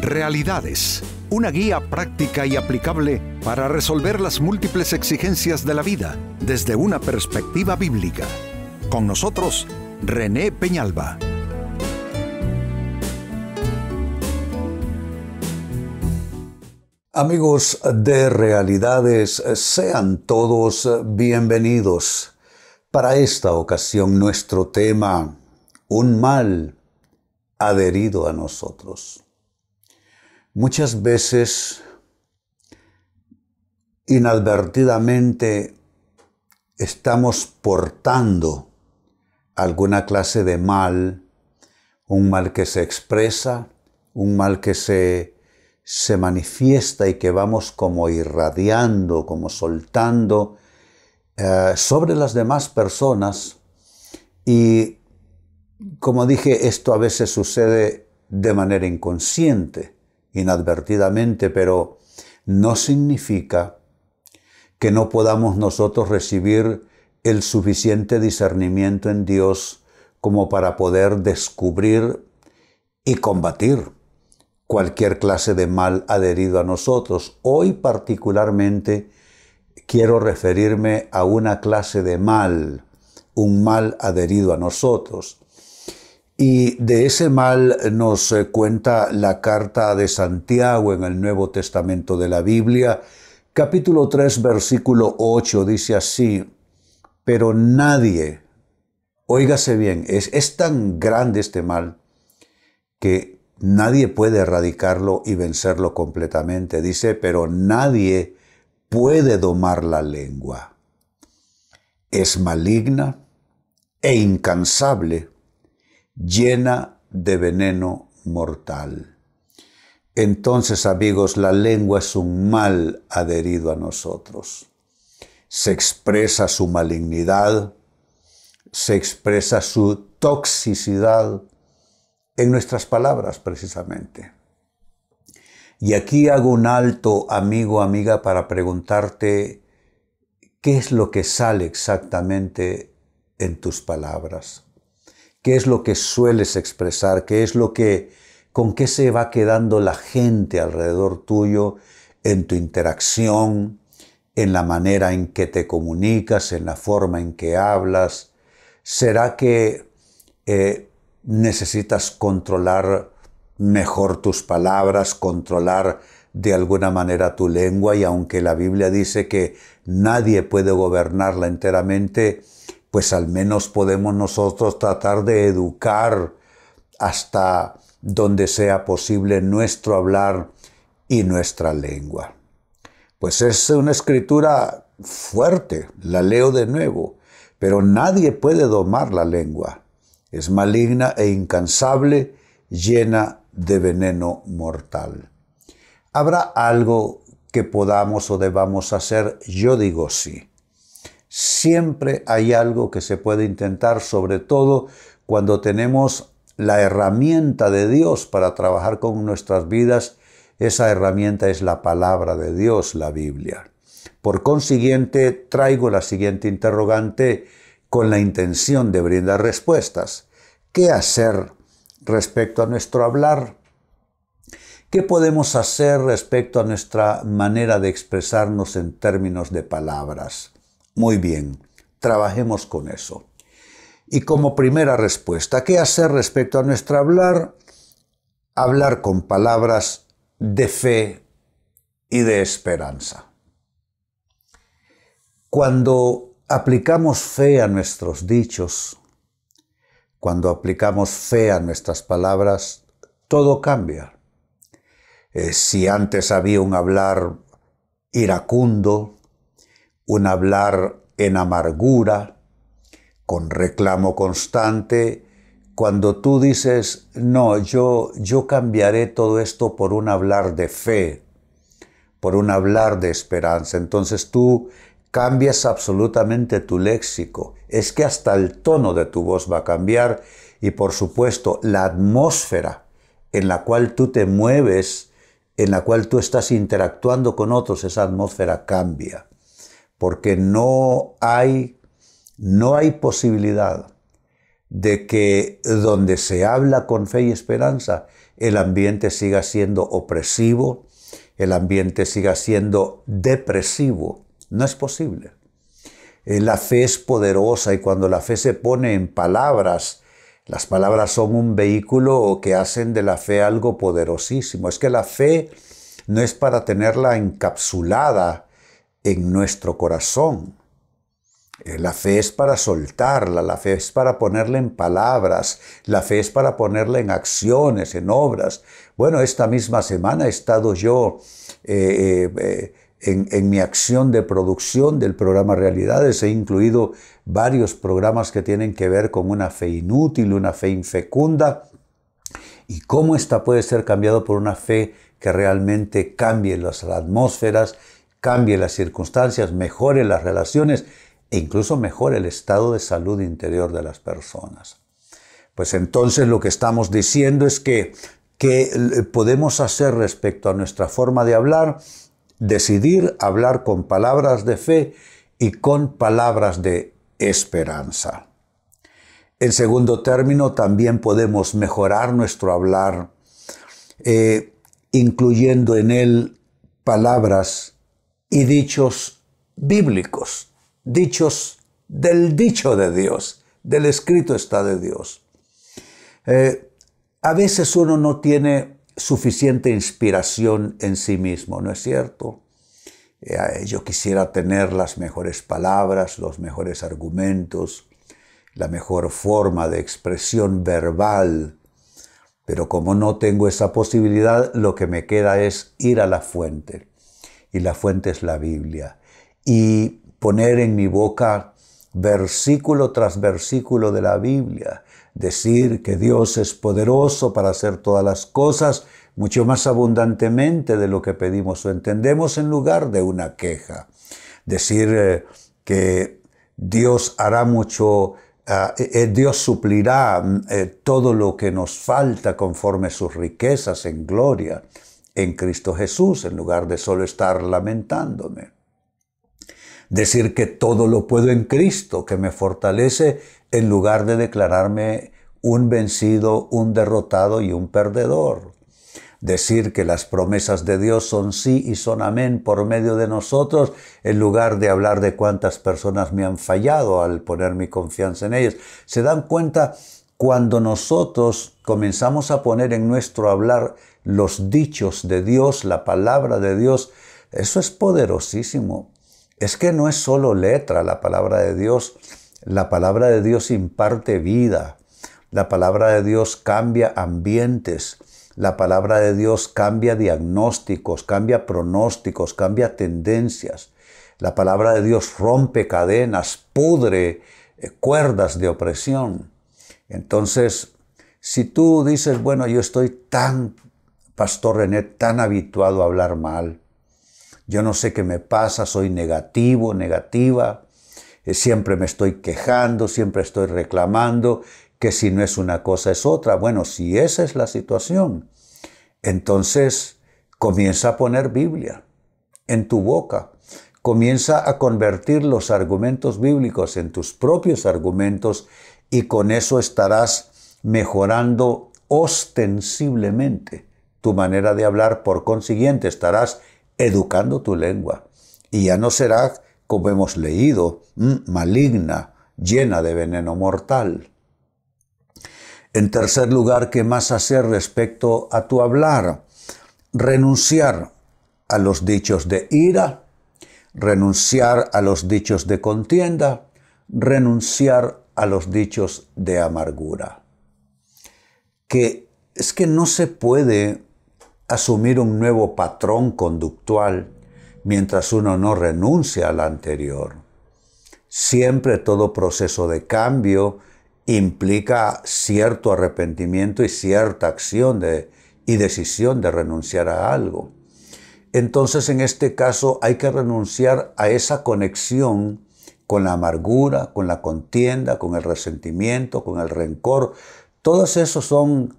Realidades, una guía práctica y aplicable para resolver las múltiples exigencias de la vida desde una perspectiva bíblica. Con nosotros, René Peñalba. Amigos de Realidades, sean todos bienvenidos. Para esta ocasión, nuestro tema, un mal adherido a nosotros. Muchas veces, inadvertidamente, estamos portando alguna clase de mal, un mal que se expresa, un mal que se manifiesta y que vamos como irradiando, como soltando sobre las demás personas. Y como dije, esto a veces sucede de manera inconsciente, inadvertidamente, pero no significa que no podamos nosotros recibir el suficiente discernimiento en Dios como para poder descubrir y combatir cualquier clase de mal adherido a nosotros. Hoy particularmente quiero referirme a una clase de mal, un mal adherido a nosotros. Y de ese mal nos cuenta la carta de Santiago en el Nuevo Testamento de la Biblia, capítulo 3, versículo 8, dice así: pero nadie, óigase bien, es tan grande este mal que nadie puede erradicarlo y vencerlo completamente. Dice, pero nadie puede domar la lengua. Es maligna e incansable, llena de veneno mortal. Entonces, amigos, la lengua es un mal adherido a nosotros. Se expresa su malignidad, se expresa su toxicidad en nuestras palabras, precisamente. Y aquí hago un alto, amigo, amiga, para preguntarte, ¿qué es lo que sale exactamente en tus palabras? ¿Qué es lo que sueles expresar? ¿Qué es con qué se va quedando la gente alrededor tuyo en tu interacción, en la manera en que te comunicas, en la forma en que hablas? ¿Será que necesitas controlar mejor tus palabras, controlar de alguna manera tu lengua? Y aunque la Biblia dice que nadie puede gobernarla enteramente, pues al menos podemos nosotros tratar de educar hasta donde sea posible nuestro hablar y nuestra lengua. Pues es una escritura fuerte, la leo de nuevo, pero nadie puede domar la lengua. Es maligna e incansable, llena de veneno mortal. ¿Habrá algo que podamos o debamos hacer? Yo digo sí. Siempre hay algo que se puede intentar, sobre todo cuando tenemos la herramienta de Dios para trabajar con nuestras vidas. Esa herramienta es la palabra de Dios, la Biblia. Por consiguiente, traigo la siguiente interrogante con la intención de brindar respuestas. ¿Qué hacer respecto a nuestro hablar? ¿Qué podemos hacer respecto a nuestra manera de expresarnos en términos de palabras? Muy bien, trabajemos con eso. Y como primera respuesta, ¿qué hacer respecto a nuestro hablar? Hablar con palabras de fe y de esperanza. Cuando aplicamos fe a nuestros dichos, cuando aplicamos fe a nuestras palabras, todo cambia. Si antes había un hablar iracundo, un hablar en amargura, con reclamo constante, cuando tú dices, no, yo cambiaré todo esto por un hablar de fe, por un hablar de esperanza, entonces tú cambias absolutamente tu léxico. Es que hasta el tono de tu voz va a cambiar y, por supuesto, la atmósfera en la cual tú te mueves, en la cual tú estás interactuando con otros, esa atmósfera cambia. Porque no hay posibilidad de que donde se habla con fe y esperanza, el ambiente siga siendo opresivo, el ambiente siga siendo depresivo. No es posible. La fe es poderosa y cuando la fe se pone en palabras, las palabras son un vehículo que hacen de la fe algo poderosísimo. Es que la fe no es para tenerla encapsulada en nuestro corazón. La fe es para soltarla, la fe es para ponerla en palabras, la fe es para ponerla en acciones, en obras. Bueno, esta misma semana he estado yo en mi acción de producción del programa Realidades. He incluido varios programas que tienen que ver con una fe inútil, una fe infecunda, y cómo esta puede ser cambiada por una fe que realmente cambie las atmósferas, cambie las circunstancias, mejore las relaciones e incluso mejore el estado de salud interior de las personas. Pues entonces lo que estamos diciendo es que podemos hacer respecto a nuestra forma de hablar, decidir hablar con palabras de fe y con palabras de esperanza. En segundo término, también podemos mejorar nuestro hablar, incluyendo en él palabras y dichos bíblicos, dichos del dicho de Dios, del escrito está de Dios. A veces uno no tiene suficiente inspiración en sí mismo, ¿no es cierto? Yo quisiera tener las mejores palabras, los mejores argumentos, la mejor forma de expresión verbal, pero como no tengo esa posibilidad, lo que me queda es ir a la fuente, y la fuente es la Biblia, y poner en mi boca versículo tras versículo de la Biblia, decir que Dios es poderoso para hacer todas las cosas mucho más abundantemente de lo que pedimos o entendemos en lugar de una queja. Decir que Dios hará mucho, Dios suplirá todo lo que nos falta conforme sus riquezas en gloria en Cristo Jesús, en lugar de solo estar lamentándome. Decir que todo lo puedo en Cristo, que me fortalece, en lugar de declararme un vencido, un derrotado y un perdedor. Decir que las promesas de Dios son sí y son amén por medio de nosotros, en lugar de hablar de cuántas personas me han fallado al poner mi confianza en ellas. ¿Se dan cuenta? Cuando nosotros comenzamos a poner en nuestro hablar los dichos de Dios, la palabra de Dios, eso es poderosísimo. Es que no es solo letra la palabra de Dios. La palabra de Dios imparte vida. La palabra de Dios cambia ambientes. La palabra de Dios cambia diagnósticos, cambia pronósticos, cambia tendencias. La palabra de Dios rompe cadenas, pudre cuerdas de opresión. Entonces, si tú dices, bueno, yo estoy Pastor René, tan habituado a hablar mal, yo no sé qué me pasa, soy negativo, negativa, siempre me estoy quejando, siempre estoy reclamando, que si no es una cosa es otra. Bueno, si esa es la situación, entonces comienza a poner Biblia en tu boca. Comienza a convertir los argumentos bíblicos en tus propios argumentos y con eso estarás mejorando ostensiblemente tu manera de hablar. Por consiguiente, estarás educando tu lengua y ya no será, como hemos leído, maligna, llena de veneno mortal. En tercer lugar, ¿qué más hacer respecto a tu hablar? Renunciar a los dichos de ira, renunciar a los dichos de contienda, renunciar a los dichos de amargura. Es que no se puede asumir un nuevo patrón conductual mientras uno no renuncia al anterior. Siempre todo proceso de cambio implica cierto arrepentimiento y cierta acción y decisión de renunciar a algo. Entonces, en este caso, hay que renunciar a esa conexión con la amargura, con la contienda, con el resentimiento, con el rencor. Todos esos son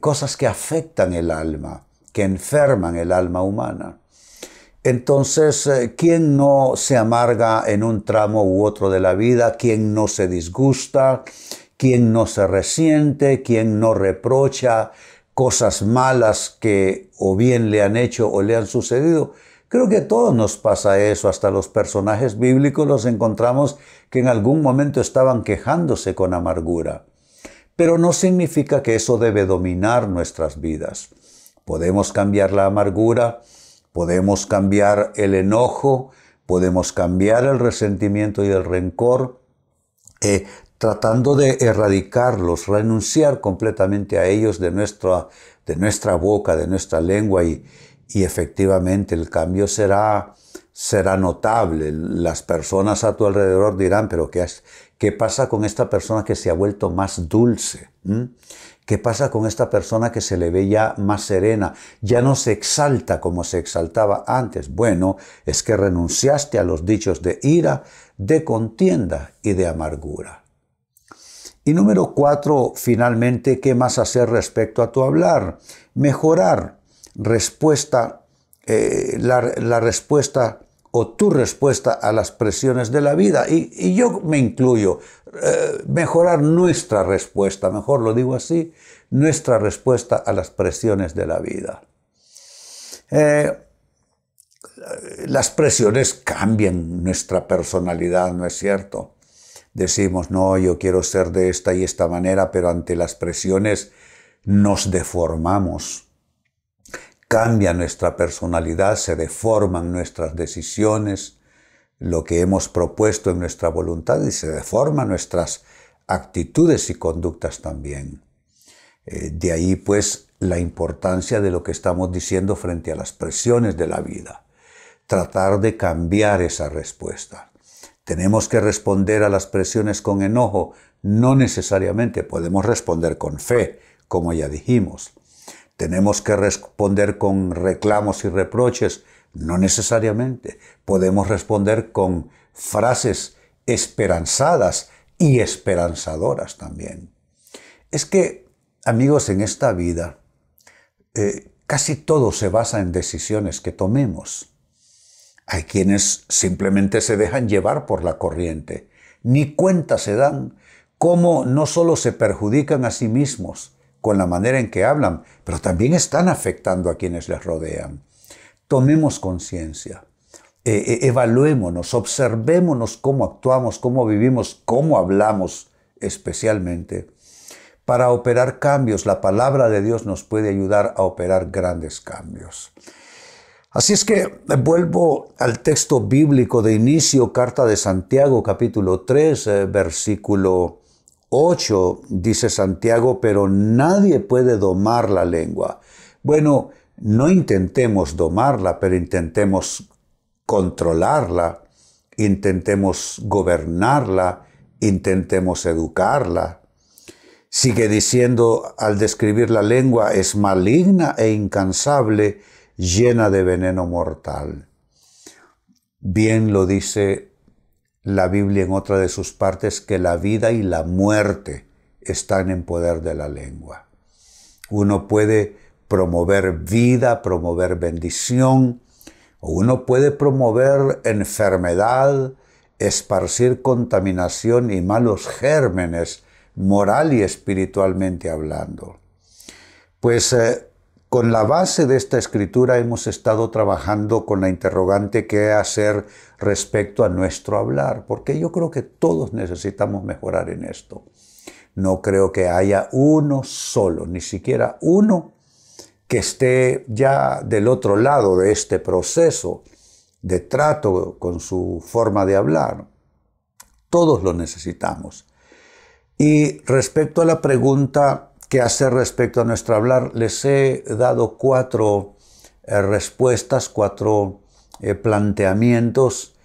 cosas que afectan el alma, que enferman el alma humana. Entonces, ¿quién no se amarga en un tramo u otro de la vida? ¿Quién no se disgusta? ¿Quién no se resiente? ¿Quién no reprocha cosas malas que o bien le han hecho o le han sucedido? Creo que a todos nos pasa eso, hasta los personajes bíblicos los encontramos que en algún momento estaban quejándose con amargura. Pero no significa que eso debe dominar nuestras vidas. Podemos cambiar la amargura, podemos cambiar el enojo, podemos cambiar el resentimiento y el rencor, tratando de erradicarlos, renunciar completamente a ellos de nuestra boca, de nuestra lengua, y efectivamente el cambio será notable. Las personas a tu alrededor dirán, pero ¿qué pasa con esta persona que se ha vuelto más dulce? ¿Qué pasa con esta persona que se le ve ya más serena? Ya no se exalta como se exaltaba antes. Bueno, es que renunciaste a los dichos de ira, de contienda y de amargura. Y número 4, finalmente, ¿qué más hacer respecto a tu hablar? Mejorar la respuesta o tu respuesta a las presiones de la vida. Y yo me incluyo, mejorar nuestra respuesta, mejor lo digo así, nuestra respuesta a las presiones de la vida. Las presiones cambian nuestra personalidad, ¿no es cierto? Decimos, no, yo quiero ser de esta y esta manera, pero ante las presiones nos deformamos. Cambia nuestra personalidad, se deforman nuestras decisiones, lo que hemos propuesto en nuestra voluntad, y se deforman nuestras actitudes y conductas también. De ahí pues la importancia de lo que estamos diciendo frente a las presiones de la vida. Tratar de cambiar esa respuesta. ¿Tenemos que responder a las presiones con enojo? No necesariamente. Podemos responder con fe, como ya dijimos. ¿Tenemos que responder con reclamos y reproches? No necesariamente. Podemos responder con frases esperanzadas y esperanzadoras también. Es que, amigos, en esta vida casi todo se basa en decisiones que tomemos. Hay quienes simplemente se dejan llevar por la corriente. Ni cuenta se dan cómo no solo se perjudican a sí mismos con la manera en que hablan, pero también están afectando a quienes les rodean. Tomemos conciencia, evaluémonos, observémonos cómo actuamos, cómo vivimos, cómo hablamos especialmente. Para operar cambios, la palabra de Dios nos puede ayudar a operar grandes cambios. Así es que vuelvo al texto bíblico de inicio, carta de Santiago, capítulo 3, versículo 8, dice Santiago, pero nadie puede domar la lengua. Bueno, no intentemos domarla, pero intentemos controlarla, intentemos gobernarla, intentemos educarla. Sigue diciendo al describir la lengua, es maligna e incansable, llena de veneno mortal. Bien lo dice la Biblia en otra de sus partes, que la vida y la muerte están en poder de la lengua. Uno puede promover vida, promover bendición, o uno puede promover enfermedad, esparcir contaminación y malos gérmenes, moral y espiritualmente hablando. Pues con la base de esta escritura hemos estado trabajando con la interrogante qué hacer respecto a nuestro hablar, porque yo creo que todos necesitamos mejorar en esto. No creo que haya uno solo, ni siquiera uno, que esté ya del otro lado de este proceso de trato con su forma de hablar. Todos lo necesitamos. Y respecto a la pregunta, ¿qué hacer respecto a nuestro hablar? Les he dado 4 respuestas, 4 planteamientos.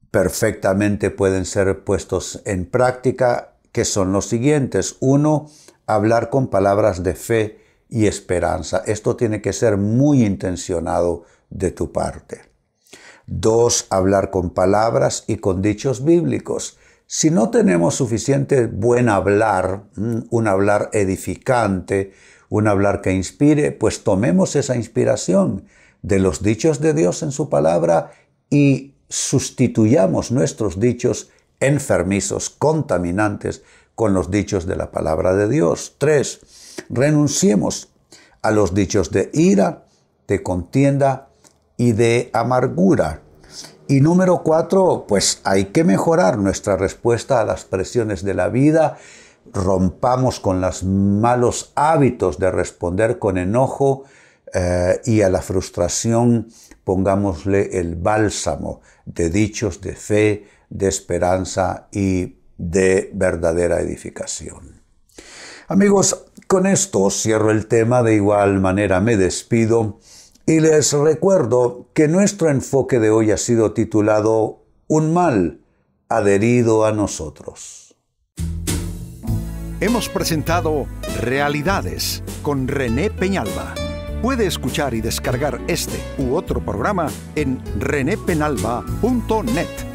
Perfectamente pueden ser puestos en práctica, que son los siguientes. 1, hablar con palabras de fe y esperanza. Esto tiene que ser muy intencionado de tu parte. 2, hablar con palabras y con dichos bíblicos. Si no tenemos suficiente buen hablar, un hablar edificante, un hablar que inspire, pues tomemos esa inspiración de los dichos de Dios en su palabra y sustituyamos nuestros dichos enfermizos, contaminantes, con los dichos de la palabra de Dios. 3. Renunciemos a los dichos de ira, de contienda y de amargura. Y número 4, pues hay que mejorar nuestra respuesta a las presiones de la vida. Rompamos con los malos hábitos de responder con enojo y a la frustración pongámosle el bálsamo de dichos de fe, de esperanza y de verdadera edificación. Amigos, con esto cierro el tema, de igual manera me despido y les recuerdo que nuestro enfoque de hoy ha sido titulado Un mal adherido a nosotros. Hemos presentado Realidades con René Peñalba. Puede escuchar y descargar este u otro programa en renépenalba.net.